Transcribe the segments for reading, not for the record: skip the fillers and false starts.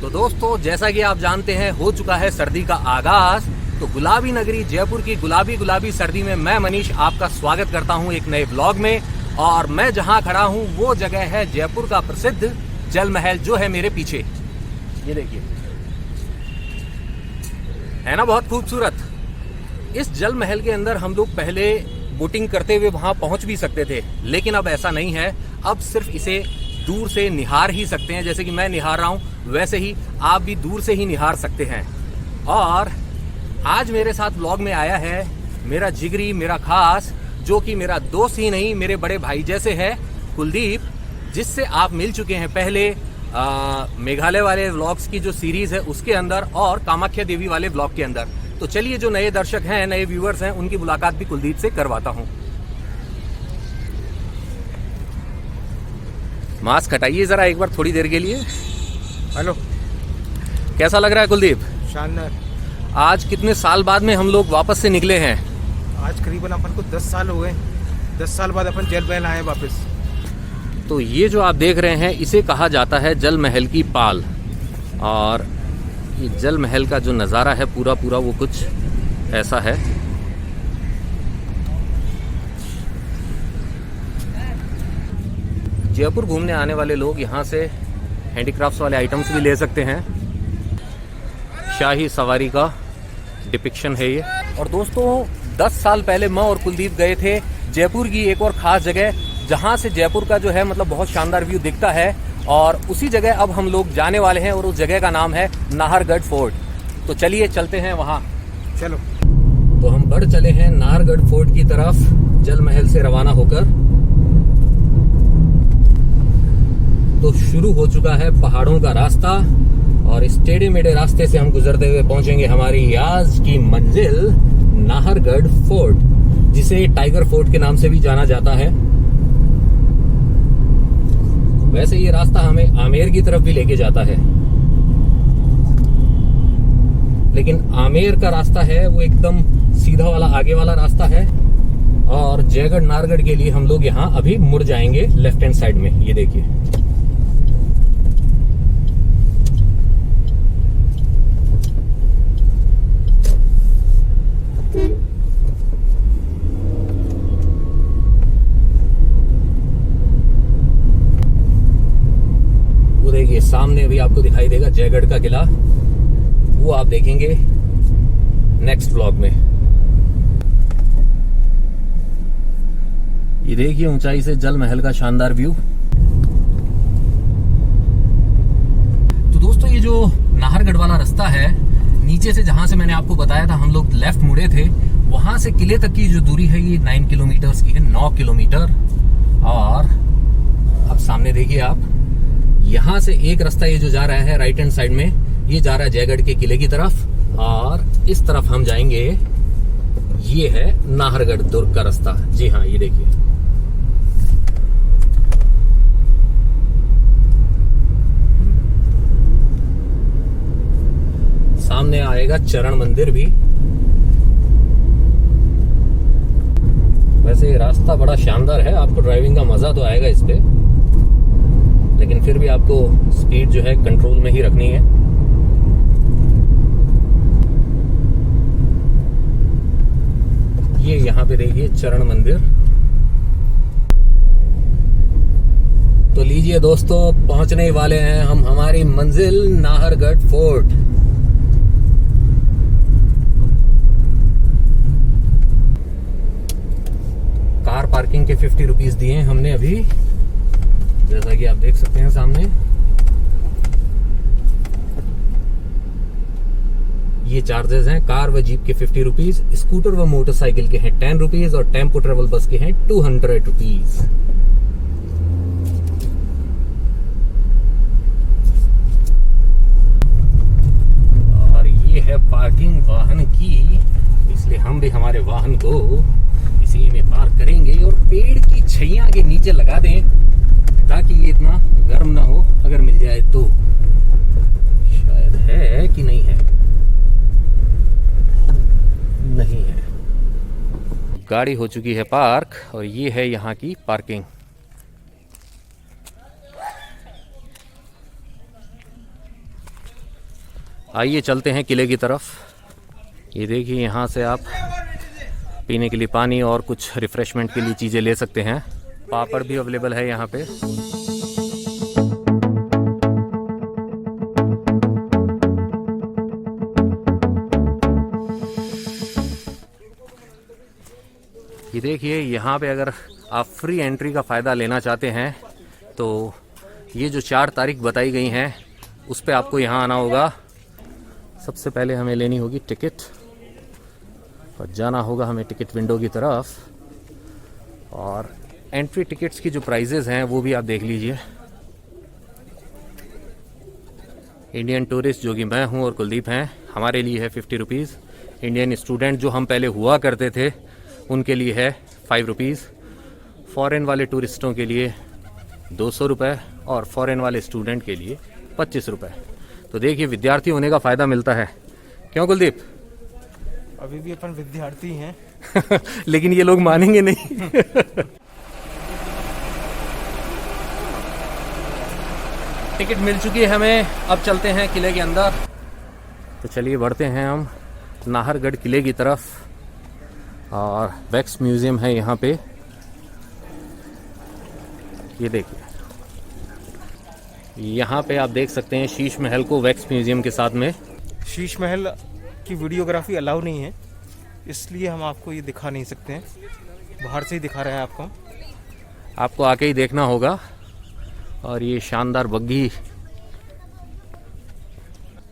तो दोस्तों, जैसा कि आप जानते हैं, हो चुका है सर्दी का आगाज। तो गुलाबी नगरी जयपुर की गुलाबी गुलाबी सर्दी में मैं मनीष आपका स्वागत करता हूं एक नए ब्लॉग में। और मैं जहां खड़ा हूं वो जगह है जयपुर का प्रसिद्ध जल महल, जो है मेरे पीछे। ये देखिए, है ना बहुत खूबसूरत। इस जल महल के अंदर हम लोग पहले बोटिंग करते हुए वहां पहुंच भी सकते थे, लेकिन अब ऐसा नहीं है। अब सिर्फ इसे दूर से निहार ही सकते हैं। जैसे कि मैं निहार रहा हूं, वैसे ही आप भी दूर से ही निहार सकते हैं। और आज मेरे साथ व्लॉग में आया है मेरा जिगरी, मेरा खास, जो कि मेरा दोस्त ही नहीं, मेरे बड़े भाई जैसे है, कुलदीप, जिससे आप मिल चुके हैं पहले मेघालय वाले व्लॉग्स की जो सीरीज है उसके अंदर, और कामाख्या देवी वाले व्लॉग के अंदर। तो चलिए, जो नए दर्शक हैं, नए व्यूअर्स हैं, उनकी मुलाकात भी कुलदीप से करवाता हूं। मास्क हटाइए जरा एक बार थोड़ी देर के लिए। हेलो, कैसा लग रहा है कुलदीप? शानदार। आज कितने साल बाद में हम लोग वापस से निकले हैं? आज करीबन अपन को 10 साल हो गए। 10 साल बाद अपन जल महल आए वापस। तो ये जो आप देख रहे हैं, इसे कहा जाता है जल महल की पाल। और ये जल महल का जो नज़ारा है पूरा पूरा वो कुछ ऐसा है। जयपुर घूमने आने वाले लोग यहाँ से हैंडीक्राफ्ट्स वाले आइटम्स भी ले सकते हैं। शाही सवारी का डिपिक्शन है ये। और दोस्तों, 10 साल पहले मैं और कुलदीप गए थे जयपुर की एक और ख़ास जगह, जहाँ से जयपुर का जो है मतलब बहुत शानदार व्यू दिखता है। और उसी जगह अब हम लोग जाने वाले हैं, और उस जगह का नाम है नाहरगढ़ फोर्ट। तो चलिए चलते हैं वहाँ। चलो। तो हम बढ़ चले हैं नाहरगढ़ फोर्ट की तरफ, जल महल से रवाना होकर। तो शुरू हो चुका है पहाड़ों का रास्ता, और इस टेढ़े मेढ़े रास्ते से हम गुजरते हुए पहुंचेंगे हमारी आज की मंजिल नाहरगढ़ फोर्ट, जिसे टाइगर फोर्ट के नाम से भी जाना जाता है। वैसे ये रास्ता हमें आमेर की तरफ भी लेके जाता है, लेकिन आमेर का रास्ता है वो एकदम सीधा वाला आगे वाला रास्ता है। और जयगढ़ नाहरगढ़ के लिए हम लोग यहाँ अभी मुड़ जाएंगे लेफ्ट हैंड साइड में। ये देखिए, देखिए सामने अभी आपको दिखाई देगा जयगढ़ का किला। वो आप देखेंगे नेक्स्ट व्लॉग में। ये देखिए ऊंचाई से जल महल का शानदार व्यू। तो दोस्तों, ये जो नाहरगढ़ वाला रास्ता है, नीचे से जहां से मैंने आपको बताया था हम लोग लेफ्ट मुड़े थे, वहां से किले तक की जो दूरी है ये 9 किलोमीटर की है, 9 किलोमीटर। और अब सामने देखिए आप, यहाँ से एक रास्ता ये जो जा रहा है राइट हैंड साइड में, ये जा रहा है जयगढ़ के किले की तरफ, और इस तरफ हम जाएंगे। ये है नाहरगढ़ दुर्ग का रास्ता। जी हाँ, ये देखिए। सामने आएगा चरण मंदिर भी। वैसे ये रास्ता बड़ा शानदार है, आपको ड्राइविंग का मजा तो आएगा इस पे, लेकिन फिर भी आपको स्पीड जो है कंट्रोल में ही रखनी है। ये यहाँ पे देखिए चरण मंदिर। तो लीजिए दोस्तों, पहुंचने वाले हैं हम हमारी मंजिल नाहरगढ़ फोर्ट। कार पार्किंग के 50 रुपीज दिए हमने अभी, जैसा कि आप देख सकते हैं सामने। ये चार्जेस हैं कार व जीप के 50 रुपीज, स्कूटर व मोटरसाइकिल के हैं 10 रुपीज, और टेम्पो ट्रेवल बस के हैं 200 रुपीज। और ये है पार्किंग वाहन की, इसलिए हम भी हमारे वाहन को इसी में पार्क करेंगे और पेड़ की छैया के नीचे लगा दें, ताकि ये इतना गर्म ना हो। अगर मिल जाए तो, शायद है कि नहीं है, नहीं है। गाड़ी हो चुकी है पार्क, और ये है यहाँ की पार्किंग। आइए चलते हैं किले की तरफ। ये देखिए यहाँ से आप पीने के लिए पानी और कुछ रिफ्रेशमेंट के लिए चीज़ें ले सकते हैं। पापड़ भी अवेलेबल है यहाँ पे। ये देखिए यहाँ पे अगर आप फ्री एंट्री का फ़ायदा लेना चाहते हैं तो ये जो 4 तारीख बताई गई हैं उस पे आपको यहाँ आना होगा। सबसे पहले हमें लेनी होगी टिकट और जाना होगा हमें टिकट विंडो की तरफ। और एंट्री टिकट्स की जो प्राइजेस हैं वो भी आप देख लीजिए। इंडियन टूरिस्ट जो कि मैं हूँ और कुलदीप हैं, हमारे लिए है 50 रुपीज़। इंडियन स्टूडेंट जो हम पहले हुआ करते थे उनके लिए है 5 रुपीज़। फ़ॉरेन वाले टूरिस्टों के लिए 200 रुपये और फ़ॉरेन वाले स्टूडेंट के लिए 25 रुपये। तो देखिए विद्यार्थी होने का फ़ायदा मिलता है, क्यों कुलदीप? अभी भी अपन विद्यार्थी हैं लेकिन ये लोग मानेंगे नहीं। टिकट मिल चुकी है हमें, अब चलते हैं किले के अंदर। तो चलिए बढ़ते हैं हम नाहरगढ़ किले की तरफ। और वैक्स म्यूज़ियम है यहाँ पे, ये देखिए। यहाँ पे आप देख सकते हैं शीश महल को वैक्स म्यूज़ियम के साथ में। शीश महल की वीडियोग्राफी अलाउ नहीं है, इसलिए हम आपको ये दिखा नहीं सकते हैं। बाहर से ही दिखा रहे हैं आपको आके ही देखना होगा। और ये शानदार बग्घी।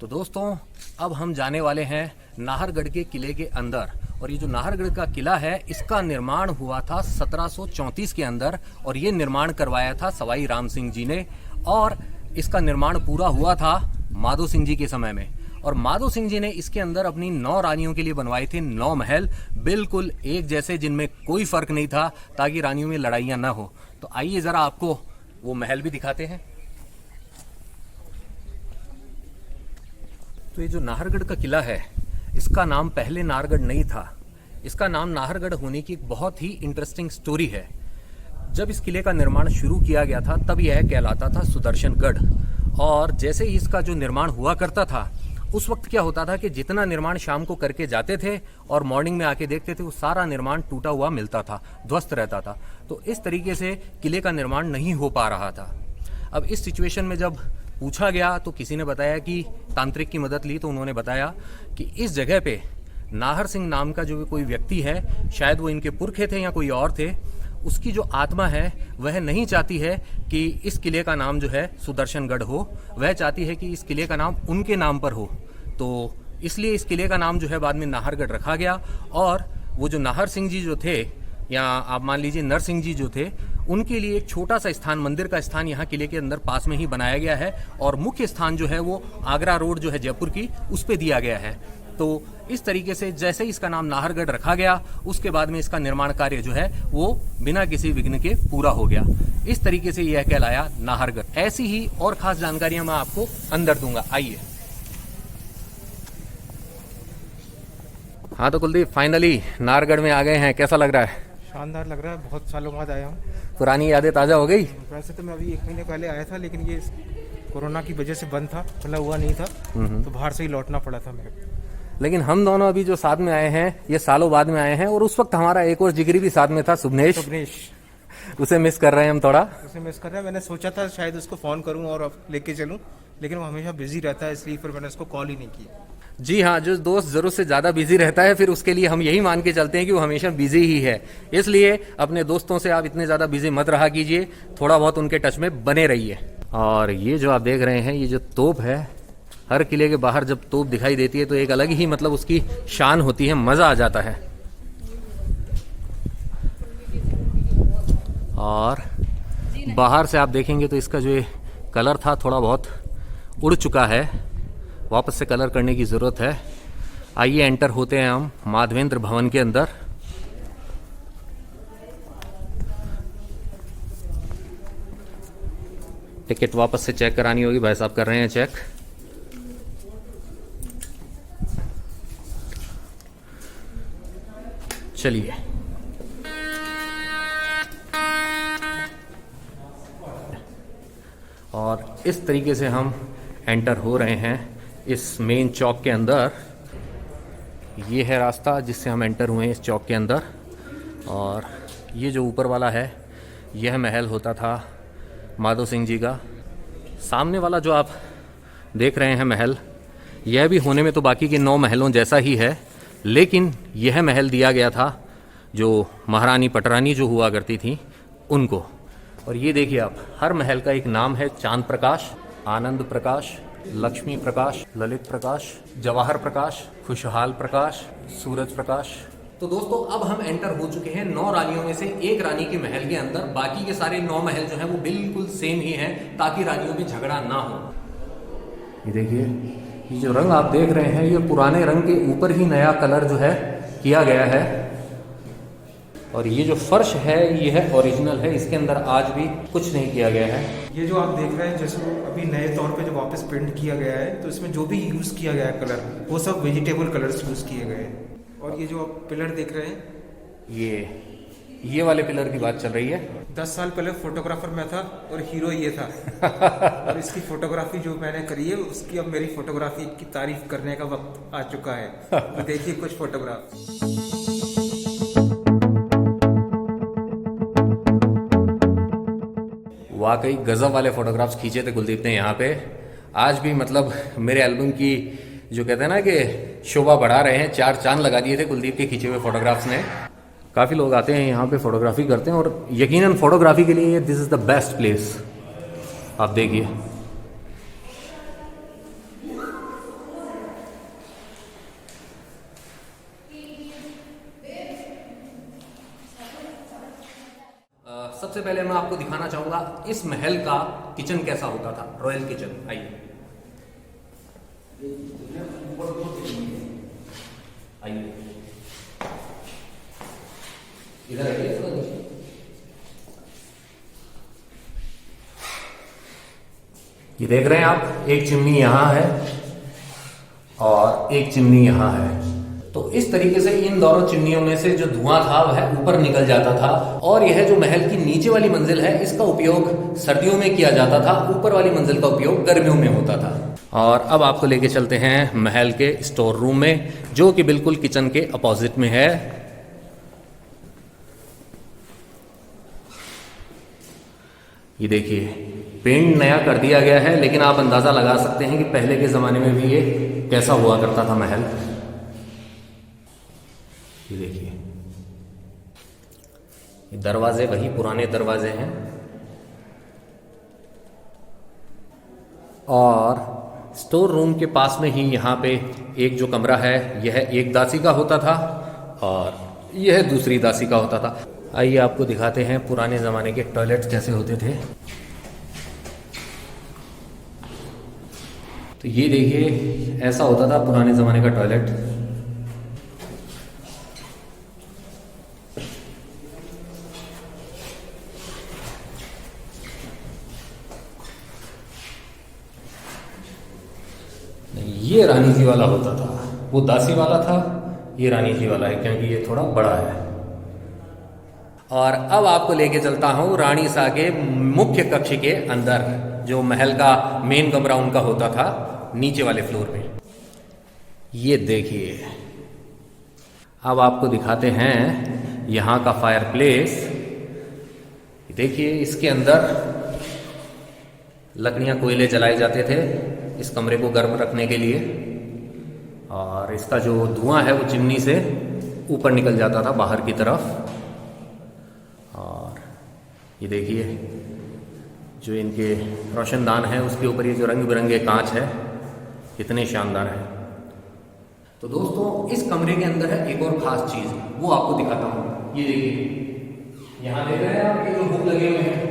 तो दोस्तों अब हम जाने वाले हैं नाहरगढ़ के किले के अंदर। और ये जो नाहरगढ़ का किला है इसका निर्माण हुआ था 1734 के अंदर और ये निर्माण करवाया था सवाई राम सिंह जी ने। और इसका निर्माण पूरा हुआ था माधो सिंह जी के समय में। और माधो सिंह जी ने इसके अंदर अपनी 9 रानियों के लिए बनवाए थे 9 महल, बिल्कुल एक जैसे, जिनमें कोई फर्क नहीं था, ताकि रानियों में लड़ाइयाँ ना हो। तो आइए ज़रा आपको वो महल भी दिखाते हैं। तो ये जो नाहरगढ़ का किला है इसका नाम पहले नाहरगढ़ नहीं था। इसका नाम नाहरगढ़ होने की एक बहुत ही इंटरेस्टिंग स्टोरी है। जब इस किले का निर्माण शुरू किया गया था तब यह कहलाता था सुदर्शनगढ़। और जैसे ही इसका जो निर्माण हुआ करता था उस वक्त क्या होता था कि जितना निर्माण शाम को करके जाते थे और मॉर्निंग में आके देखते थे वो सारा निर्माण टूटा हुआ मिलता था, ध्वस्त रहता था। तो इस तरीके से किले का निर्माण नहीं हो पा रहा था। अब इस सिचुएशन में जब पूछा गया तो किसी ने बताया कि तांत्रिक की मदद ली, तो उन्होंने बताया कि इस जगह पे नाहर सिंह नाम का जो कोई व्यक्ति है, शायद वो इनके पुरखे थे या कोई और थे, उसकी जो आत्मा है वह नहीं चाहती है कि इस किले का नाम जो है सुदर्शनगढ़ हो, वह चाहती है कि इस किले का नाम उनके नाम पर हो। तो इसलिए इस किले का नाम जो है बाद में नाहरगढ़ रखा गया। और वो जो नाहर सिंह जी जो थे, या आप मान लीजिए नरसिंह जी जो थे, उनके लिए एक छोटा सा स्थान, मंदिर का स्थान यहाँ किले के अंदर पास में ही बनाया गया है। और मुख्य स्थान जो है वो आगरा रोड जो है जयपुर की, उस पे दिया गया है। तो इस तरीके से जैसे ही इसका नाम नाहरगढ़ रखा गया उसके बाद में इसका निर्माण कार्य जो है वो बिना किसी विघ्न के पूरा हो गया। इस तरीके से यह कहलाया नाहरगढ़। ऐसी ही और खास जानकारियां मैं आपको अंदर दूंगा, आइए। हाँ तो कुलदीप फाइनली नाहरगढ़ में आ गए हैं, कैसा लग रहा है? शानदार लग रहा है, बहुत सालों बाद आया हूँ। पुरानी यादें ताज़ा हो गई? वैसे तो मैं अभी 1 महीने पहले आया था, लेकिन ये कोरोना की वजह से बंद था, खुला हुआ नहीं था, तो बाहर से ही लौटना पड़ा था मेरे। लेकिन हम दोनों अभी जो साथ में आए हैं ये सालों बाद में आए हैं। और उस वक्त हमारा एक और जिगरी भी साथ में था, सुभनेश। उसे मिस कर रहे हैं हम थोड़ा। उसे मिस कर रहे हैं। मैंने सोचा था शायद उसको फ़ोन करूं और अब लेके चलूं, लेकिन वो हमेशा बिजी रहता है, इसलिए फिर मैंने उसको कॉल ही नहीं किया। जी हाँ, जो दोस्त जरूरत से ज़्यादा बिजी रहता है फिर उसके लिए हम यही मान के चलते हैं कि वो हमेशा बिजी ही है। इसलिए अपने दोस्तों से आप इतने ज़्यादा बिजी मत रहा कीजिए, थोड़ा बहुत उनके टच में बने रहिए। और ये जो आप देख रहे हैं ये जो तोप है, हर किले के बाहर जब तोप दिखाई देती है तो एक अलग ही मतलब उसकी शान होती है, मज़ा आ जाता है। और बाहर से आप देखेंगे तो इसका जो ये कलर था थोड़ा बहुत उड़ चुका है, वापस से कलर करने की ज़रूरत है। आइए एंटर होते हैं हम माधवेंद्र भवन के अंदर। टिकट वापस से चेक करानी होगी, भाई साहब कर रहे हैं चेक। चलिए और इस तरीके से हम एंटर हो रहे हैं इस मेन चौक के अंदर। ये है रास्ता जिससे हम एंटर हुए हैं इस चौक के अंदर। और ये जो ऊपर वाला है यह महल होता था माधो सिंह जी का। सामने वाला जो आप देख रहे हैं महल, यह भी होने में तो बाकी के 9 महलों जैसा ही है, लेकिन यह महल दिया गया था जो महारानी पटरानी जो हुआ करती थी उनको। और ये देखिए आप, हर महल का एक नाम है। चांद प्रकाश, आनंद प्रकाश, लक्ष्मी प्रकाश, ललित प्रकाश, जवाहर प्रकाश, खुशहाल प्रकाश, सूरज प्रकाश। तो दोस्तों अब हम एंटर हो चुके हैं 9 रानियों में से एक रानी के महल के अंदर। बाकी के सारे 9 महल जो हैं वो बिल्कुल सेम ही हैं ताकि रानियों में झगड़ा ना हो। ये देखिए, ये जो रंग आप देख रहे हैं ये पुराने रंग के ऊपर ही नया कलर जो है किया गया है। और ये जो फर्श है ये है ओरिजिनल है, इसके अंदर आज भी कुछ नहीं किया गया है। ये जो आप देख रहे हैं जैसे अभी नए तौर पे जो वापस प्रिंट किया गया है, तो इसमें जो भी यूज़ किया गया है कलर, वो सब वेजिटेबल कलर्स यूज़ किए गए हैं। और ये जो आप पिलर देख रहे हैं, ये वाले पिलर की बात चल रही है। 10 साल पहले फोटोग्राफर मैं था और हीरो ये था। और इसकी फोटोग्राफी जो मैंने करी है उसकी अब मेरी फोटोग्राफी की तारीफ करने का वक्त आ चुका है। तो देखिए कुछ फोटोग्राफ। वाकई गजब वाले फोटोग्राफ्स खींचे थे कुलदीप ने यहाँ पे। आज भी मतलब मेरे एल्बम की जो कहते हैं ना कि शोभा बढ़ा रहे हैं, 4 चांद लगा दिए थे कुलदीप के खींचे हुए फोटोग्राफ्स ने। काफ़ी लोग आते हैं यहाँ पे फोटोग्राफी करते हैं और यकीनन फोटोग्राफी के लिए this is the best place. आप देखिए, सबसे पहले मैं आपको दिखाना चाहूंगा इस महल का किचन कैसा होता था, रॉयल किचन। आइए आइए इधर आइए। ये देख रहे हैं आप, एक चिमनी यहाँ है और एक चिमनी यहाँ है। तो इस तरीके से इन दोनों चिमनियों में से जो धुआं था वह ऊपर निकल जाता था। और यह जो महल की नीचे वाली मंजिल है इसका उपयोग सर्दियों में किया जाता था, ऊपर वाली मंजिल का उपयोग गर्मियों में होता था। और अब आपको लेके चलते हैं महल के स्टोर रूम में, जो कि बिल्कुल किचन के अपोजिट में है। ये देखिए, पेंट नया कर दिया गया है, लेकिन आप अंदाजा लगा सकते हैं कि पहले के जमाने में भी ये कैसा हुआ करता था महल। ये देखिए, ये दरवाजे वही पुराने दरवाजे हैं। और स्टोर रूम के पास में ही यहाँ पे एक जो कमरा है यह एक दासी का होता था और यह दूसरी दासी का होता था। आइए आपको दिखाते हैं पुराने ज़माने के टॉयलेट्स कैसे होते थे। तो ये देखिए, ऐसा होता था पुराने ज़माने का टॉयलेट। ये रानी जी वाला होता था, वो दासी वाला था, ये रानी जी वाला है क्योंकि ये थोड़ा बड़ा है। और अब आपको लेके चलता हूँ रानी सा के मुख्य कक्ष के अंदर, जो महल का मेन कमरा उनका होता था नीचे वाले फ्लोर पे। ये देखिए, अब आपको दिखाते हैं यहाँ का फायर प्लेस। देखिए, इसके अंदर लकड़ियाँ कोयले जलाए जाते थे इस कमरे को गर्म रखने के लिए। और इसका जो धुआं है वो चिमनी से ऊपर निकल जाता था बाहर की तरफ। और ये देखिए, जो इनके रोशनदान है उसके ऊपर ये जो रंग बिरंगे कांच है कितने शानदार है। तो दोस्तों, इस कमरे के अंदर है एक और खास चीज़, वो आपको दिखाता हूँ। ये देखिए, यहाँ देख रहे हैं आप, ये जो हुक लगे हुए हैं।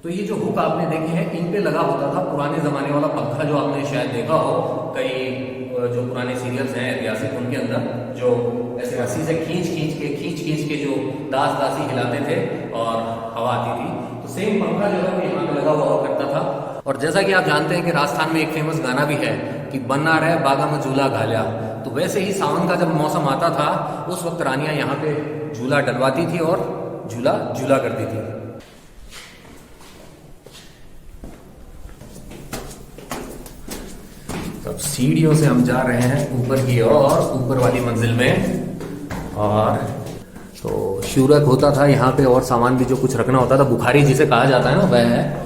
तो ये जो हुक आपने देखे हैं, इन पे लगा होता था पुराने ज़माने वाला पंखा, जो आपने शायद देखा हो कई जो पुराने सीरियल्स हैं ऐतिहासिक, उनके अंदर जो ऐसे रस्सी से खींच के जो दास दासी हिलाते थे और हवा आती थी। तो सेम पंखा जो है वो यहाँ पे लगा हुआ करता था। और जैसा कि आप जानते हैं कि राजस्थान में एक फेमस गाना भी है कि बन्ना रहे बागा में झूला घालिया। तो वैसे ही सावन का जब मौसम आता था उस वक्त रानियाँ यहाँ पे झूला डलवाती थी और झूला करती थी। अब सीढ़ियों से हम जा रहे हैं ऊपर की ओर, ऊपर वाली मंजिल में। और तो शूरक होता था यहाँ पे, और सामान भी जो कुछ रखना होता था, बुखारी जिसे कहा जाता है ना, वह है।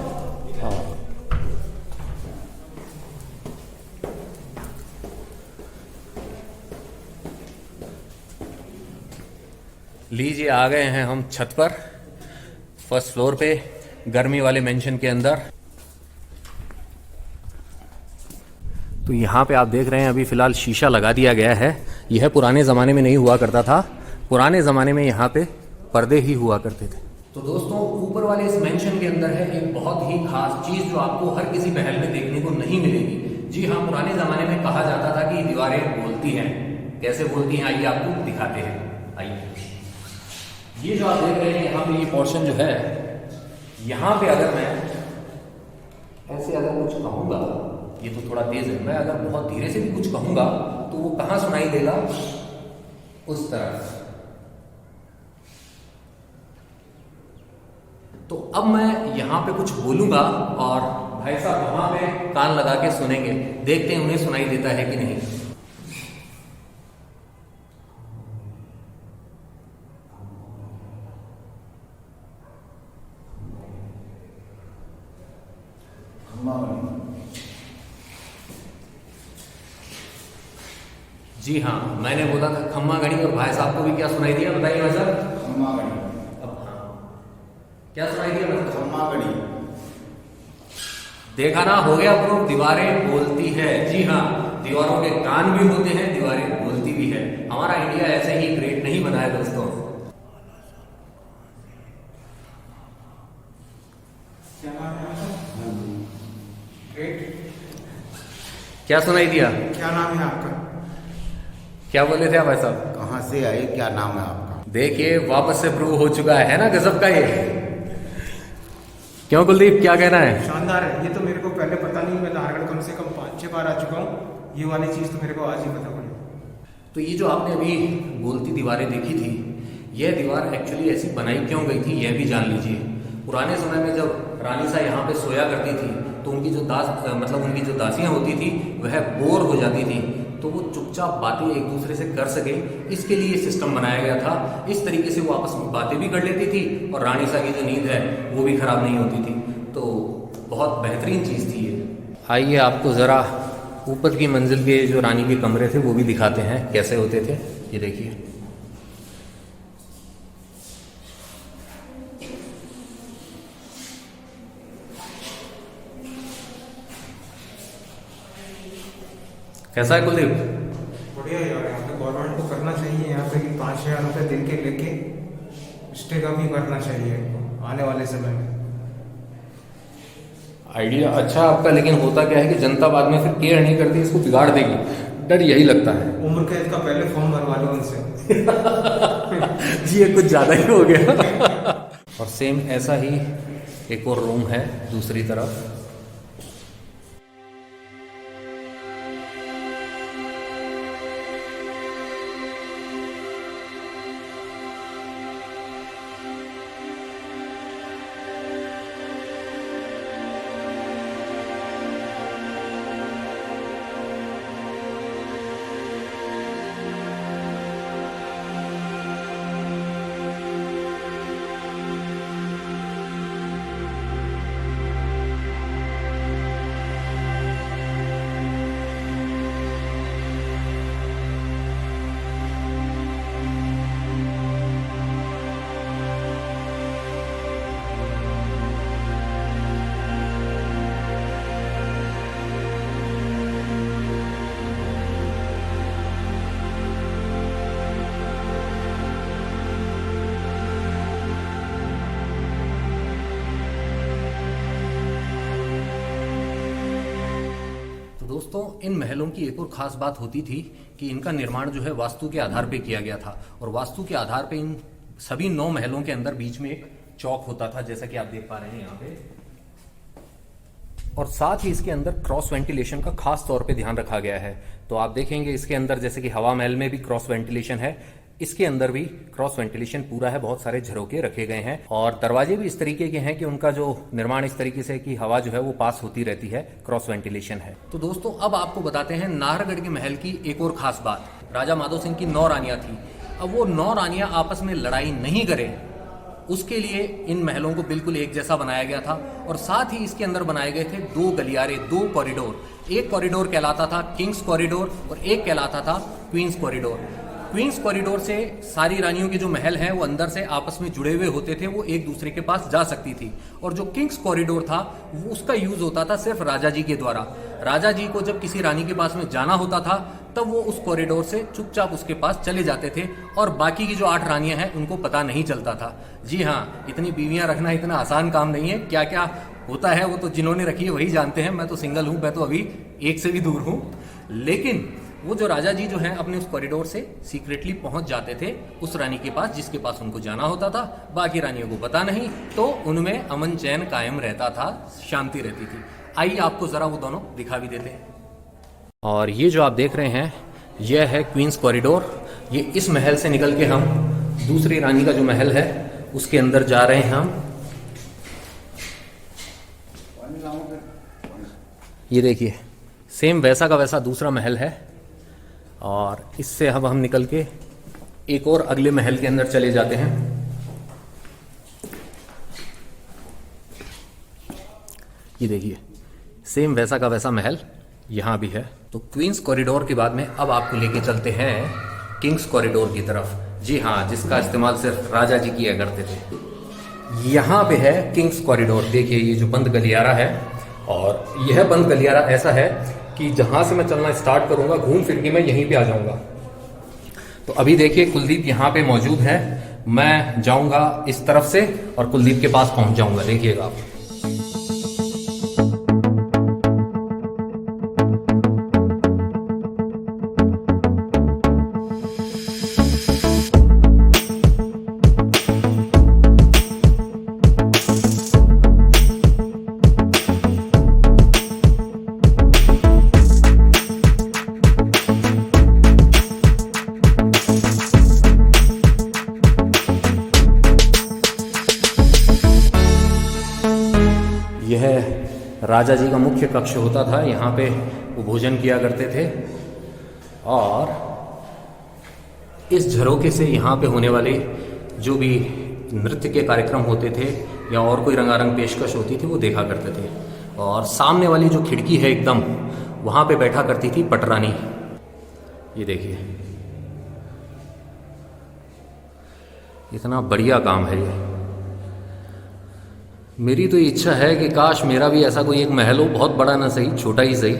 लीजिए, आ गए हैं हम छत पर, फर्स्ट फ्लोर पे, गर्मी वाले मेंशन के अंदर। तो यहाँ पे आप देख रहे हैं अभी फिलहाल शीशा लगा दिया गया है। यह पुराने ज़माने में नहीं हुआ करता था, पुराने ज़माने में यहाँ पे पर्दे ही हुआ करते थे। तो दोस्तों, ऊपर वाले इस मेंशन के अंदर है एक बहुत ही खास चीज़ जो आपको हर किसी महल में देखने को नहीं मिलेगी। जी हाँ, पुराने ज़माने में कहा जाता था कि दीवारें बोलती हैं। कैसे बोलती हैं, आइए आपको दिखाते हैं। आइए, ये जो आप देख रहे हैं यहाँ पे ये पोर्शन जो है, यहाँ पे अगर मैं ऐसे अगर कुछ कहूँगा, ये तो थोड़ा तेज है, मैं अगर बहुत धीरे से भी कुछ कहूँगा तो वो कहाँ सुनाई देगा, उस तरफ। तो अब मैं यहाँ पे कुछ बोलूँगा और भाई साहब वहाँ पे कान लगा के सुनेंगे, देखते हैं उन्हें सुनाई देता है कि नहीं। जी हाँ, मैंने बोला था खम्मा घड़ी, और भाई साहब को भी क्या सुनाई दिया, बताइए भाई साहब। खम्मा घड़ी। अब हाँ, क्या सुनाई दिया मतलब? खम्मा घड़ी। देखा ना, हो गया प्रूफ, दीवारें बोलती है। जी हाँ, दीवारों के कान भी होते हैं, दीवारें बोलती भी है। हमारा इंडिया ऐसे ही ग्रेट नहीं बना है दोस्तों। क्या सुनाई दिया? क्या नाम है आपका? क्या बोले थे आप भाई साहब? कहाँ से आए, क्या नाम है आपका? देखिए, वापस से प्रूव हो चुका है ना, गजब का ये। क्यों कुलदीप, क्या कहना है? शानदार है। ये तो मेरे को पहले पता नहीं, मैं नाहरगढ़ कम से कम 5-6 बार आ चुका हूँ। ये वाली चीज़ तो मेरे को आज ही पता पड़ी। तो ये जो आपने अभी बोलती दीवारें देखी थी, यह दीवार एक्चुअली ऐसी बनाई क्यों गई थी, यह भी जान लीजिए। पुराने समय में जब रानी सा यहाँ पे सोया करती थी, तो उनकी जो उनकी जो दासियाँ होती थी, वह बोर हो जाती थी, तो वो चुपचाप बातें एक दूसरे से कर सके, इसके लिए सिस्टम बनाया गया था। इस तरीके से वो आपस में बातें भी कर लेती थी और रानी सा की जो नींद है वो भी खराब नहीं होती थी। तो बहुत बेहतरीन चीज़ थी ये। आइए आपको ज़रा ऊपर की मंजिल के जो रानी के कमरे थे वो भी दिखाते हैं कैसे होते थे। ये देखिए, कैसा है कुलदीप? बढ़िया यार, यहाँ पे गवर्नमेंट को करना चाहिए यहाँ पे कि 5,000 रुपये दिन के लेके स्टे का भी करना चाहिए आने वाले समय में। आइडिया अच्छा आपका, लेकिन होता क्या है कि जनता बाद में फिर केयर नहीं करती, इसको बिगाड़ देगी, डर यही लगता है। उम्र कैद का पहले फॉर्म भरवा लो उनसे। जी, ये कुछ ज़्यादा ही हो गया। और सेम ऐसा ही एक और रूम है दूसरी तरफ। दोस्तों, इन महलों की एक और खास बात होती थी कि इनका निर्माण जो है वास्तु के आधार पे किया गया था, और वास्तु के आधार पे इन सभी 9 महलों के अंदर बीच में एक चौक होता था, जैसा कि आप देख पा रहे हैं यहाँ पे। और साथ ही इसके अंदर क्रॉस वेंटिलेशन का खास तौर पे ध्यान रखा गया है। तो आप देखेंगे इसके अंदर जैसे कि हवा महल में भी क्रॉस वेंटिलेशन है, इसके अंदर भी क्रॉस वेंटिलेशन पूरा है, बहुत सारे झरोके रखे गए हैं और दरवाजे भी इस तरीके के हैं कि उनका जो निर्माण इस तरीके से कि हवा जो है वो पास होती रहती है, क्रॉस वेंटिलेशन है। तो दोस्तों अब आपको बताते हैं नाहरगढ़ के महल की एक और खास बात। राजा माधो सिंह की 9 रानियां थी। अब वो 9 रानियां आपस में लड़ाई नहीं करे, उसके लिए इन महलों को बिल्कुल एक जैसा बनाया गया था और साथ ही इसके अंदर बनाए गए थे 2 गलियारे, 2 कॉरिडोर। एक कॉरिडोर कहलाता था किंग्स कॉरिडोर और एक कहलाता था क्वींस कॉरिडोर। क्वींस कॉरिडोर से सारी रानियों के जो महल हैं वो अंदर से आपस में जुड़े हुए होते थे, वो एक दूसरे के पास जा सकती थी। और जो किंग्स कॉरिडोर था वो उसका यूज होता था सिर्फ राजा जी के द्वारा। राजा जी को जब किसी रानी के पास में जाना होता था तब वो उस कॉरिडोर से चुपचाप उसके पास चले जाते थे और बाकी की जो 8 रानियां हैं उनको पता नहीं चलता था। जी हाँ, इतनी बीवियां रखना इतना आसान काम नहीं है। क्या क्या होता है वो तो जिन्होंने रखी है वही जानते हैं। मैं तो सिंगल हूं, मैं तो अभी एक से भी दूर हूं। लेकिन वो जो राजा जी जो हैं अपने उस कॉरिडोर से सीक्रेटली पहुंच जाते थे उस रानी के पास जिसके पास उनको जाना होता था। बाकी रानियों को पता नहीं, तो उनमें अमन चैन कायम रहता था, शांति रहती थी। आइए आपको जरा वो दोनों दिखा भी देते हैं। और ये जो आप देख रहे हैं यह है क्वींस कॉरिडोर। ये इस महल से निकल के हम दूसरी रानी का जो महल है उसके अंदर जा रहे हैं हम। ये देखिए सेम वैसा का वैसा दूसरा महल है और इससे अब हम निकल के एक और अगले महल के अंदर चले जाते हैं। ये देखिए सेम वैसा का वैसा महल यहां भी है। तो क्वींस कॉरिडोर के बाद में अब आपको लेके चलते हैं किंग्स कॉरिडोर की तरफ। जी हाँ, जिसका इस्तेमाल सिर्फ राजा जी किया करते थे। यहां पे है किंग्स कॉरिडोर। देखिए ये जो बंद गलियारा है और यह बंद गलियारा ऐसा है कि जहां से मैं चलना स्टार्ट करूंगा घूम फिर के मैं यहीं पे आ जाऊंगा। तो अभी देखिए कुलदीप यहां पे मौजूद है। मैं जाऊंगा इस तरफ से और कुलदीप के पास पहुंच जाऊंगा, देखिएगा आप। यह राजा जी का मुख्य कक्ष होता था, यहाँ पे वो भोजन किया करते थे। और इस झरोके से यहाँ पे होने वाले जो भी नृत्य के कार्यक्रम होते थे या और कोई रंगारंग पेशकश होती थी वो देखा करते थे। और सामने वाली जो खिड़की है एकदम, वहाँ पे बैठा करती थी पटरानी। ये देखिए इतना बढ़िया काम है ये। मेरी तो इच्छा है कि काश मेरा भी ऐसा कोई एक महल हो, बहुत बड़ा ना सही, छोटा ही सही,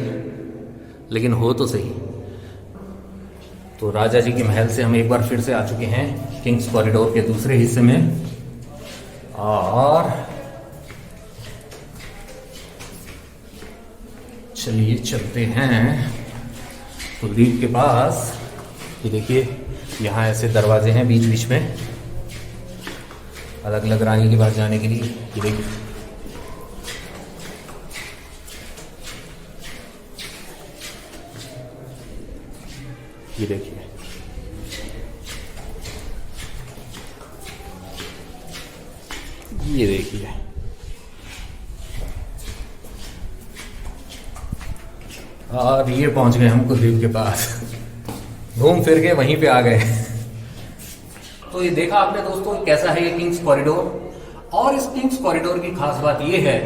लेकिन हो तो सही। तो राजा जी के महल से हम एक बार फिर से आ चुके हैं किंग्स कॉरिडोर के दूसरे हिस्से में। और चलिए चलते हैं कुलदीप के पास। ये देखिए यहाँ ऐसे दरवाजे हैं बीच बीच में अलग अलग रानी के पास जाने के लिए। ये देखिए ये देखिए ये देखिए और ये पहुंच गए हम कुलदीप के पास। घूम फिर के वहीं पे आ गए। तो ये देखा आपने दोस्तों कैसा है ये किंग्स कॉरिडोर। और इस किंग्स कॉरिडोर की खास बात ये है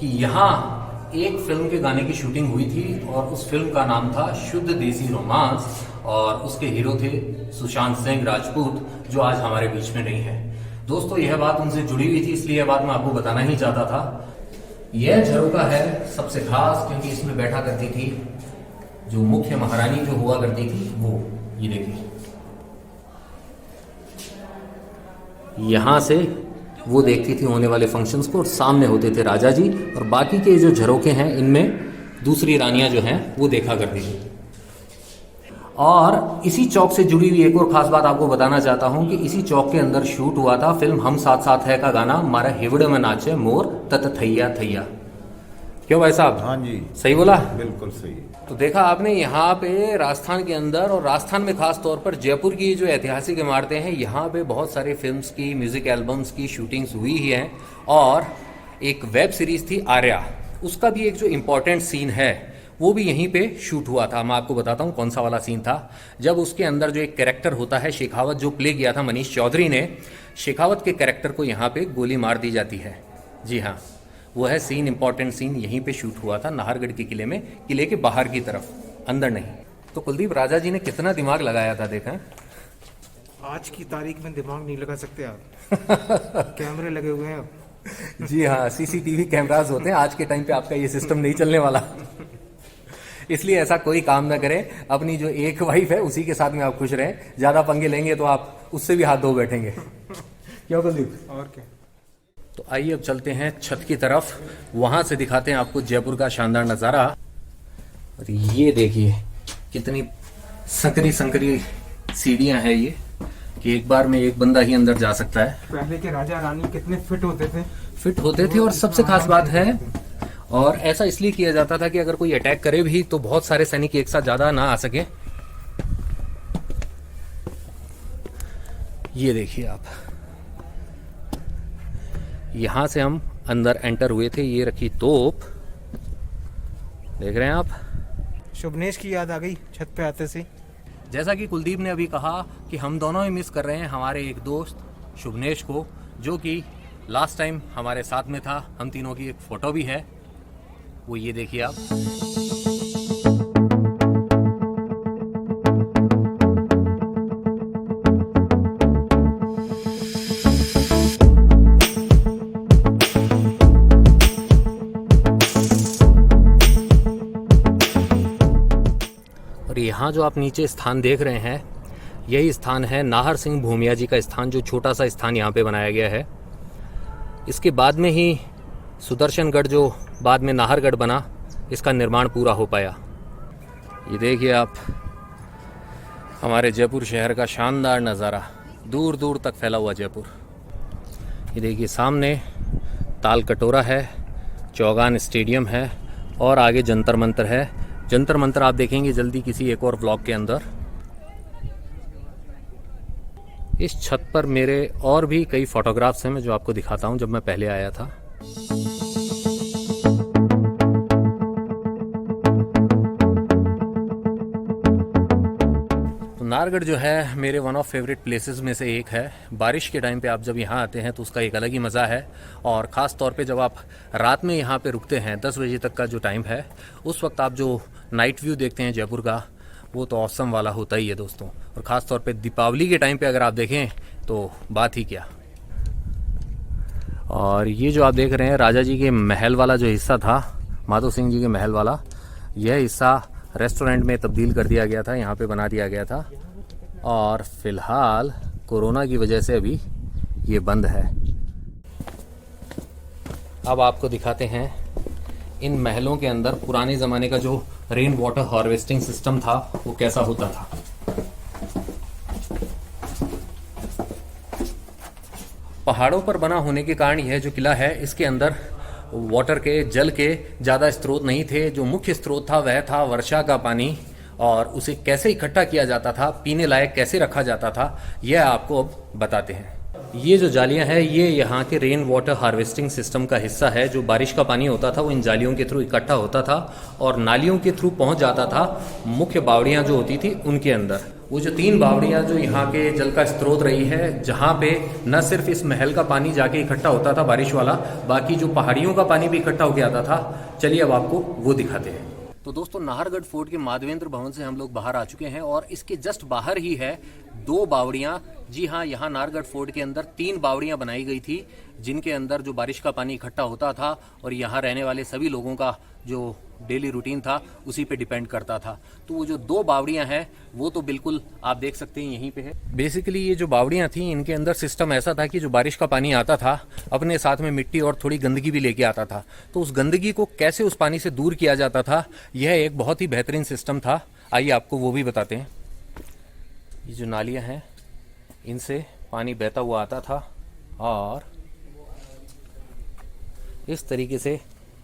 कि यहाँ एक फिल्म के गाने की शूटिंग हुई थी और उस फिल्म का नाम था शुद्ध देसी रोमांस और उसके हीरो थे सुशांत सिंह राजपूत, जो आज हमारे बीच में नहीं है। दोस्तों यह बात उनसे जुड़ी हुई थी, इसलिए यह बात मैं आपको बताना ही चाहता था। यह झरोका है सबसे खास क्योंकि इसमें बैठा करती थी जो मुख्य महारानी जो हुआ करती थी वो। ये देखिए यहां से वो देखती थी होने वाले फंक्शंस को और सामने होते थे राजा जी और बाकी के जो झरोके हैं इनमें दूसरी रानियां जो हैं वो देखा करती थी। और इसी चौक से जुड़ी हुई एक और खास बात आपको बताना चाहता हूं कि इसी चौक के अंदर शूट हुआ था फिल्म हम साथ साथ है का गाना। मारा हिवड़ में नाचे मोर तत थैया थैया। क्यों भाई साहब? हाँ जी, सही बोला? बिल्कुल सही। तो देखा आपने यहाँ पे राजस्थान के अंदर, और राजस्थान में खास तौर पर जयपुर की जो ऐतिहासिक इमारतें हैं, यहाँ पे बहुत सारे फिल्म्स की, म्यूजिक एल्बम्स की शूटिंग्स हुई ही हैं। और एक वेब सीरीज थी आर्या, उसका भी एक जो इम्पोर्टेंट सीन है वो भी यहीं पे शूट हुआ था। मैं आपको बताता हूँ कौन सा वाला सीन था। जब उसके अंदर जो एक कैरेक्टर होता है शेखावत, जो प्ले किया था मनीष चौधरी ने, शेखावत के कैरेक्टर को यहाँ पे गोली मार दी जाती है। जी हाँ, वो है सीन, इंपॉर्टेंट सीन यहीं पे शूट हुआ था, नाहरगढ़ के किले में, किले के बाहर की तरफ, अंदर नहीं। तो कुलदीप, राजा जी ने कितना दिमाग लगाया था, देखा? आज की तारीख में दिमाग नहीं लगा सकते आप। कैमरे लगे हुए हैं अब। जी हाँ, सीसीटीवी कैमरास होते हैं। आज के टाइम पे आपका ये सिस्टम नहीं चलने वाला, इसलिए ऐसा कोई काम ना करें। अपनी जो एक वाइफ है उसी के साथ में आप खुश रहें। ज्यादा पंगे लेंगे तो आप उससे भी हाथ धो बैठेंगे। क्यों कुलदीप? और क्या। तो आइए अब चलते हैं छत की तरफ, वहां से दिखाते हैं आपको जयपुर का शानदार नजारा। और ये देखिए कितनी संकरी संकरी सीढ़ियां हैं ये, कि एक बार में एक बंदा ही अंदर जा सकता है। पहले के राजा रानी कितने फिट होते थे। और सबसे खास बात है, और ऐसा इसलिए किया जाता था कि अगर कोई अटैक करे भी तो बहुत सारे सैनिक एक साथ ज्यादा ना आ सके। ये देखिए आप, यहां से हम अंदर एंटर हुए थे। ये रखी तोप, देख रहे हैं आप। शुभनेश की याद आ गई छत पे आते से। जैसा कि कुलदीप ने अभी कहा कि हम दोनों ही मिस कर रहे हैं हमारे एक दोस्त शुभनेश को, जो कि लास्ट टाइम हमारे साथ में था। हम तीनों की एक फोटो भी है, वो ये देखिए आप। और यहाँ जो आप नीचे स्थान देख रहे हैं, यही स्थान है नाहर सिंह भूमिया जी का स्थान, जो छोटा सा स्थान यहाँ पे बनाया गया है। इसके बाद में ही सुदर्शनगढ़, जो बाद में नाहरगढ़ बना, इसका निर्माण पूरा हो पाया। ये देखिए आप, हमारे जयपुर शहर का शानदार नज़ारा, दूर दूर तक फैला हुआ जयपुर। ये देखिए सामने ताल कटोरा है, चौगान स्टेडियम है, और आगे जंतर मंतर है। जंतर मंतर आप देखेंगे जल्दी किसी एक और ब्लॉग के अंदर। इस छत पर मेरे और भी कई फोटोग्राफ्स हैं, मैं जो आपको दिखाता हूं, जब मैं पहले आया था। तो नाहरगढ़ जो है मेरे वन ऑफ फेवरेट प्लेसेस में से एक है। बारिश के टाइम पे आप जब यहाँ आते हैं तो उसका एक अलग ही मज़ा है। और ख़ास तौर पे जब आप रात में यहाँ पे रुकते हैं, 10 बजे तक का जो टाइम है, उस वक्त आप जो नाइट व्यू देखते हैं जयपुर का, वो तो ऑसम वाला होता ही है दोस्तों। और ख़ास तौर पे दीपावली के टाइम पे अगर आप देखें तो बात ही क्या। और ये जो आप देख रहे हैं राजा जी के महल वाला जो हिस्सा था, माधो सिंह जी के महल वाला, यह हिस्सा रेस्टोरेंट में तब्दील कर दिया गया था, यहाँ पे बना दिया गया था। और फिलहाल कोरोना की वजह से अभी ये बंद है। अब आपको दिखाते हैं इन महलों के अंदर पुराने ज़माने का जो रेन वाटर हार्वेस्टिंग सिस्टम था वो कैसा होता था। पहाड़ों पर बना होने के कारण यह जो किला है, इसके अंदर वाटर के, जल के ज़्यादा स्रोत नहीं थे। जो मुख्य स्रोत था वह था वर्षा का पानी, और उसे कैसे इकट्ठा किया जाता था, पीने लायक कैसे रखा जाता था, यह आपको अब बताते हैं। ये जो जालियां हैं, ये यहाँ के रेन वाटर हार्वेस्टिंग सिस्टम का हिस्सा है। जो बारिश का पानी होता था वो इन जालियों के थ्रू इकट्ठा होता था और नालियों के थ्रू पहुँच जाता था मुख्य बावड़ियाँ जो होती थी उनके अंदर। वो जो 3 बावड़ियाँ जो यहाँ के जल का स्रोत रही है, जहाँ पे न सिर्फ इस महल का पानी जाके इकट्ठा होता था बारिश वाला, बाकी जो पहाड़ियों का पानी भी इकट्ठा होके आता था। चलिए अब आपको वो दिखाते हैं। तो दोस्तों, नाहरगढ़ फोर्ट के माधवेंद्र भवन से हम लोग बाहर आ चुके हैं, और इसके जस्ट बाहर ही है 2 बावड़ियाँ। जी हाँ, यहाँ नाहरगढ़ फोर्ट के अंदर 3 बावड़ियाँ बनाई गई थी, जिनके अंदर जो बारिश का पानी इकट्ठा होता था और यहाँ रहने वाले सभी लोगों का जो डेली रूटीन था उसी पे डिपेंड करता था। तो वो जो 2 बावड़ियाँ हैं वो तो बिल्कुल आप देख सकते हैं यहीं पे है। बेसिकली ये जो बावड़ियाँ थी, इनके अंदर सिस्टम ऐसा था कि जो बारिश का पानी आता था अपने साथ में मिट्टी और थोड़ी गंदगी भी लेके आता था। तो उस गंदगी को कैसे उस पानी से दूर किया जाता था, यह एक बहुत ही बेहतरीन सिस्टम था। आइए आपको वो भी बताते हैं। ये जो नालियाँ हैं, इनसे पानी बहता हुआ आता था और इस तरीके से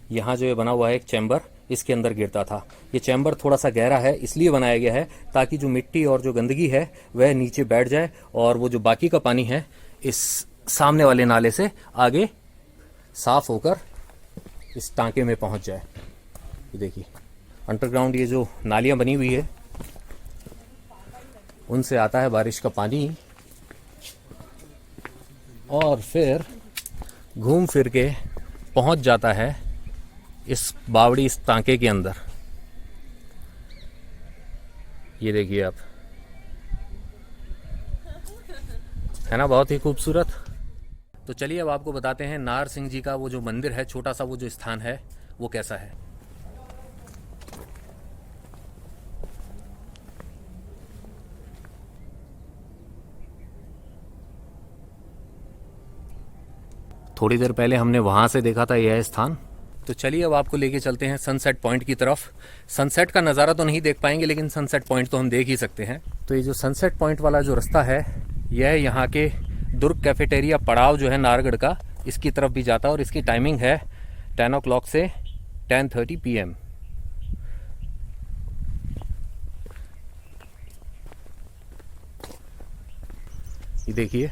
यहाँ जो ये बना हुआ है एक चैम्बर, इसके अंदर गिरता था। ये चैम्बर थोड़ा सा गहरा है, इसलिए बनाया गया है ताकि जो मिट्टी और जो गंदगी है वह नीचे बैठ जाए और वो जो बाकी का पानी है इस सामने वाले नाले से आगे साफ होकर इस टांके में पहुंच जाए। ये देखिए अंडरग्राउंड ये जो नालियां बनी हुई है उनसे आता है बारिश का पानी और फिर घूम फिर के पहुंच जाता है इस बावड़ी, इस टांके के अंदर। ये देखिए आप, है ना बहुत ही खूबसूरत। तो चलिए अब आपको बताते हैं नाहर सिंह जी का वो जो मंदिर है, छोटा सा वो जो स्थान है वो कैसा है। थोड़ी देर पहले हमने वहां से देखा था यह स्थान। तो चलिए अब आपको लेके चलते हैं सनसेट पॉइंट की तरफ। सनसेट का नज़ारा तो नहीं देख पाएंगे लेकिन सनसेट पॉइंट तो हम देख ही सकते हैं। तो ये जो सनसेट पॉइंट वाला जो रास्ता है यह यहाँ के दुर्ग कैफेटेरिया पड़ाव जो है नाहरगढ़ का, इसकी तरफ भी जाता है और इसकी टाइमिंग है 10 o'clock से 10:30 PM। ये देखिए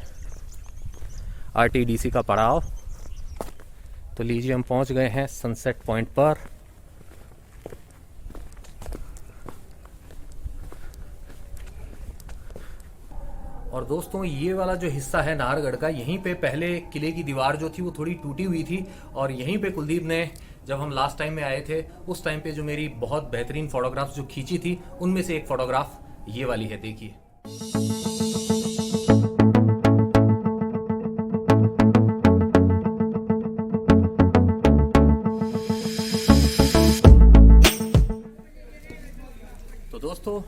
RTDC का पड़ाव। तो लीजिए हम पहुंच गए हैं सनसेट पॉइंट पर। और दोस्तों ये वाला जो हिस्सा है नाहरगढ़ का, यहीं पे पहले किले की दीवार जो थी वो थोड़ी टूटी हुई थी और यहीं पे कुलदीप ने जब हम लास्ट टाइम में आए थे उस टाइम पे जो मेरी बहुत बेहतरीन फोटोग्राफ्स जो खींची थी उनमें से एक फोटोग्राफ ये वाली है, देखिए। तो दोस्तों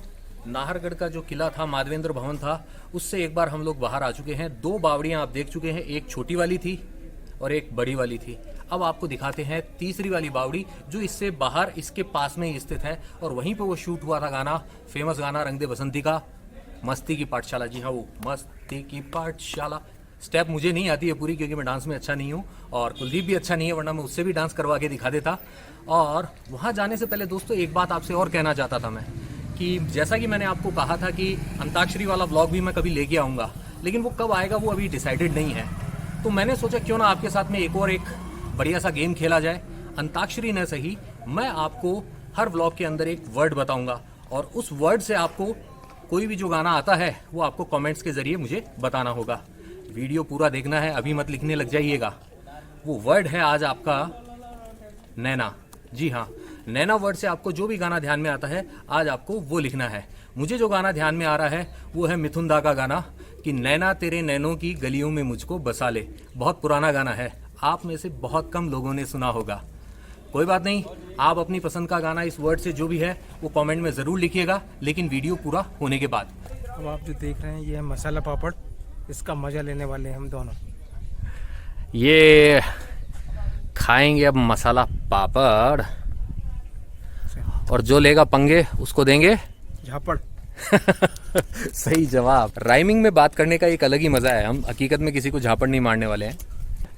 नाहरगढ़ का जो किला था, माधवेंद्र भवन था, उससे एक बार हम लोग बाहर आ चुके हैं। 2 बावड़ियां आप देख चुके हैं, एक छोटी वाली थी और एक बड़ी वाली थी। अब आपको दिखाते हैं तीसरी वाली बावड़ी जो इससे बाहर इसके पास में ही स्थित है और वहीं पे वो शूट हुआ था गाना, फेमस गाना रंग दे बसंती का, मस्ती की पाठशाला। जी हाँ, वो मस्ती की पाठशाला। स्टेप मुझे नहीं आती है पूरी क्योंकि मैं डांस में अच्छा नहीं हूँ और कुलदीप भी अच्छा नहीं है, वरना मैं उससे भी डांस करवा के दिखा देता। और वहाँ जाने से पहले दोस्तों एक बात आपसे और कहना चाहता था मैं कि जैसा कि मैंने आपको कहा था कि अंताक्षरी वाला व्लॉग भी मैं कभी लेके आऊँगा, लेकिन वो कब आएगा वो अभी डिसाइडेड नहीं है। तो मैंने सोचा क्यों ना आपके साथ में एक बढ़िया सा गेम खेला जाए। अंताक्षरी न सही, मैं आपको हर व्लॉग के अंदर एक वर्ड बताऊंगा और उस वर्ड से आपको कोई भी जो गाना आता है वो आपको कमेंट्स के जरिए मुझे बताना होगा। वीडियो पूरा देखना है, अभी मत लिखने लग जाइएगा। वो वर्ड है आज आपका नैना। जी हाँ, नैना वर्ड से आपको जो भी गाना ध्यान में आता है आज आपको वो लिखना है। मुझे जो गाना ध्यान में आ रहा है वो है मिथुन दा का गाना कि नैना तेरे नैनों की गलियों में मुझको बसा ले। बहुत पुराना गाना है, आप में से बहुत कम लोगों ने सुना होगा। कोई बात नहीं, आप अपनी पसंद का गाना इस वर्ड से जो भी है वो कमेंट में ज़रूर लिखिएगा, लेकिन वीडियो पूरा होने के बाद। अब आप जो देख रहे हैं ये है मसाला पापड़, इसका मज़ा लेने वाले हैं हम दोनों। ये खाएंगे अब मसाला पापड़ और जो लेगा पंगे उसको देंगे झापड़। सही जवाब। राइमिंग में बात करने का एक अलग ही मजा है। हम हकीकत में किसी को झापड़ नहीं मारने वाले हैं।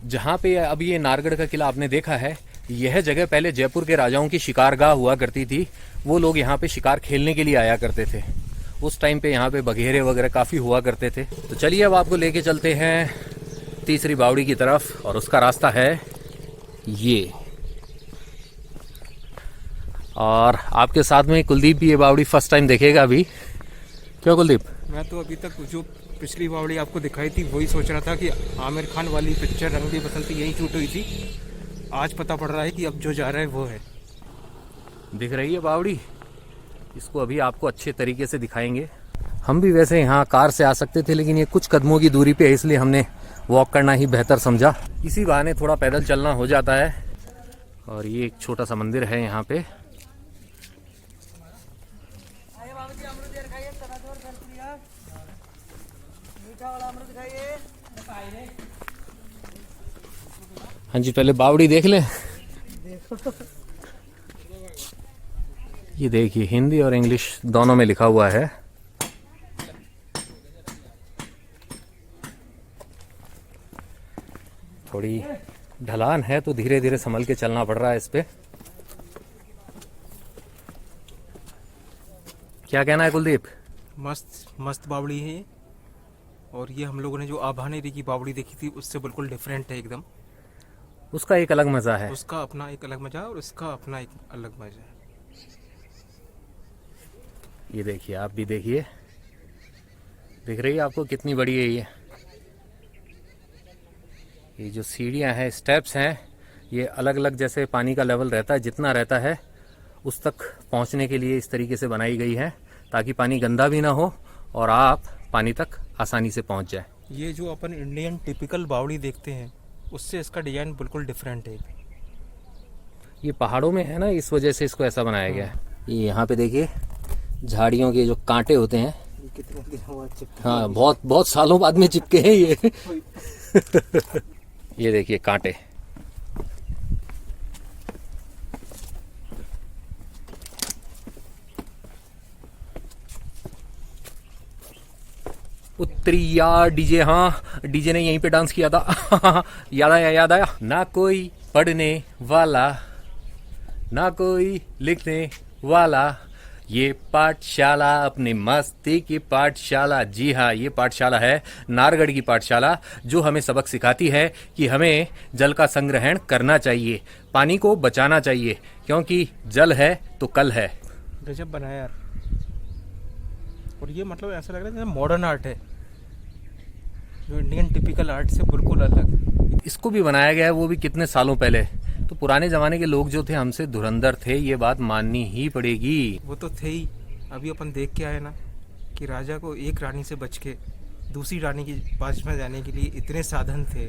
जहाँ पे अब ये नाहरगढ़ का किला आपने देखा है, यह जगह पहले जयपुर के राजाओं की शिकारगाह हुआ करती थी। वो लोग यहाँ पे शिकार खेलने के लिए आया करते थे। उस टाइम पे यहाँ पे बघेरे वगैरह काफी हुआ करते थे। तो चलिए अब आपको लेके चलते हैं तीसरी बावड़ी की तरफ और उसका रास्ता है ये। और आपके साथ में कुलदीप भी ये बावड़ी फर्स्ट टाइम देखेगा अभी। क्यों कुलदीप? मैं तो अभी तक जो पिछली बावड़ी आपको दिखाई थी वही सोच रहा था कि आमिर खान वाली पिक्चर रंग दे बसंती यही शूट हुई थी। आज पता पड़ रहा है कि अब जो जा रहा है वो है। दिख रही है बावड़ी, इसको अभी आपको अच्छे तरीके से दिखाएंगे। हम भी वैसे यहाँ कार से आ सकते थे लेकिन ये कुछ कदमों की दूरी पे है, इसलिए हमने वॉक करना ही बेहतर समझा। इसी बहाने थोड़ा पैदल चलना हो जाता है। और ये एक छोटा सा मंदिर है यहाँ पे। हाँ जी, पहले बावड़ी देख लें। ये देखिए हिंदी और इंग्लिश दोनों में लिखा हुआ है। थोड़ी ढलान है तो धीरे धीरे संभल के चलना पड़ रहा है इस पे। क्या कहना है कुलदीप? मस्त मस्त बावड़ी है ये। और ये हम लोगों ने जो आभानेरी की बावड़ी देखी थी उससे बिल्कुल डिफरेंट है एकदम। उसका एक अलग मजा है। उसका अपना एक अलग मजा है और इसका अपना एक अलग मजा है। ये देखिए, आप भी देखिए, दिख रही है आपको कितनी बड़ी है ये जो सीढ़ियां हैं, स्टेप्स हैं, ये अलग अलग जैसे पानी का लेवल रहता है जितना रहता है उस तक पहुंचने के लिए इस तरीके से बनाई गई है ताकि पानी गंदा भी ना हो और आप पानी तक आसानी से पहुंच जाए। ये जो अपन इंडियन टिपिकल बावड़ी देखते हैं उससे इसका डिजाइन बिल्कुल डिफरेंट है। ये पहाड़ों में है ना, इस वजह से इसको ऐसा बनाया गया है। ये यहाँ पे देखिए झाड़ियों के जो कांटे होते हैं, हाँ बहुत बहुत सालों बाद में चिपके हैं ये ये देखिए कांटे। उत्तरिया डीजे, हाँ डीजे ने यहीं पे डांस किया था याद आया याद आया। ना कोई पढ़ने वाला ना कोई लिखने वाला, ये पाठशाला अपनी मस्ती की पाठशाला। जी हाँ, ये पाठशाला है नारगढ़ की पाठशाला जो हमें सबक सिखाती है कि हमें जल का संग्रहण करना चाहिए, पानी को बचाना चाहिए, क्योंकि जल है तो कल है। गजब बनाया यार। और ये मतलब ऐसा लग रहा है जैसे मॉडर्न आर्ट है, जो इंडियन टिपिकल आर्ट से बिल्कुल अलग। इसको भी बनाया गया है वो भी कितने सालों पहले। तो पुराने जमाने के लोग जो थे हमसे धुरंधर थे, ये बात माननी ही पड़ेगी। वो तो थे ही। अभी अपन देख के आए ना कि राजा को एक रानी से बच के दूसरी रानी के पास में जाने के लिए इतने साधन थे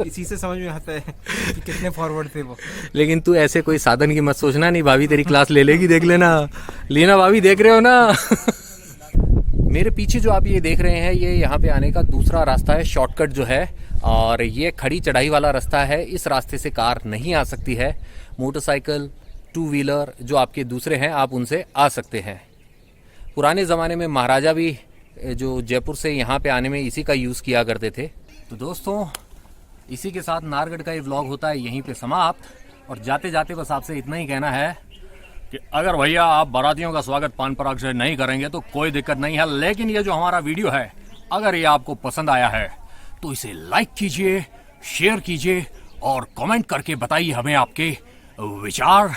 इसी से समझ में आता है कि कितने फॉरवर्ड थे वो। लेकिन तू ऐसे कोई साधन की मत सोचना, नहीं भाभी तेरी क्लास ले लेगी, देख लेना। लेना भाभी, देख रहे हो ना मेरे पीछे जो आप ये देख रहे हैं, ये यहाँ पे आने का दूसरा रास्ता है, शॉर्टकट जो है, और ये खड़ी चढ़ाई वाला रास्ता है। इस रास्ते से कार नहीं आ सकती है। मोटरसाइकिल, टू व्हीलर जो आपके दूसरे हैं आप उनसे आ सकते हैं। पुराने ज़माने में महाराजा भी जो जयपुर से यहाँ पे आने में इसी का यूज़ किया करते थे। तो दोस्तों इसी के साथ नारगढ़ का ये व्लॉग होता है यहीं पे समाप्त। और जाते जाते बस आपसे इतना ही कहना है कि अगर भैया आप बारातियों का स्वागत पान पराग से नहीं करेंगे तो कोई दिक्कत नहीं है, लेकिन ये जो हमारा वीडियो है अगर ये आपको पसंद आया है तो इसे लाइक कीजिए, शेयर कीजिए और कमेंट करके बताइए हमें आपके विचार।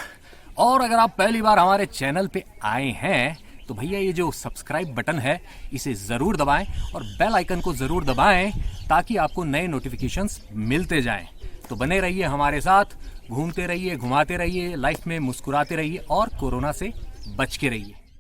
और अगर आप पहली बार हमारे चैनल पे आए हैं तो भैया ये जो सब्सक्राइब बटन है इसे ज़रूर दबाएं और बेल आइकन को ज़रूर दबाएं ताकि आपको नए नोटिफिकेशंस मिलते जाएं। तो बने रहिए हमारे साथ, घूमते रहिए, घुमाते रहिए, लाइफ में मुस्कुराते रहिए और कोरोना से बच के रहिए।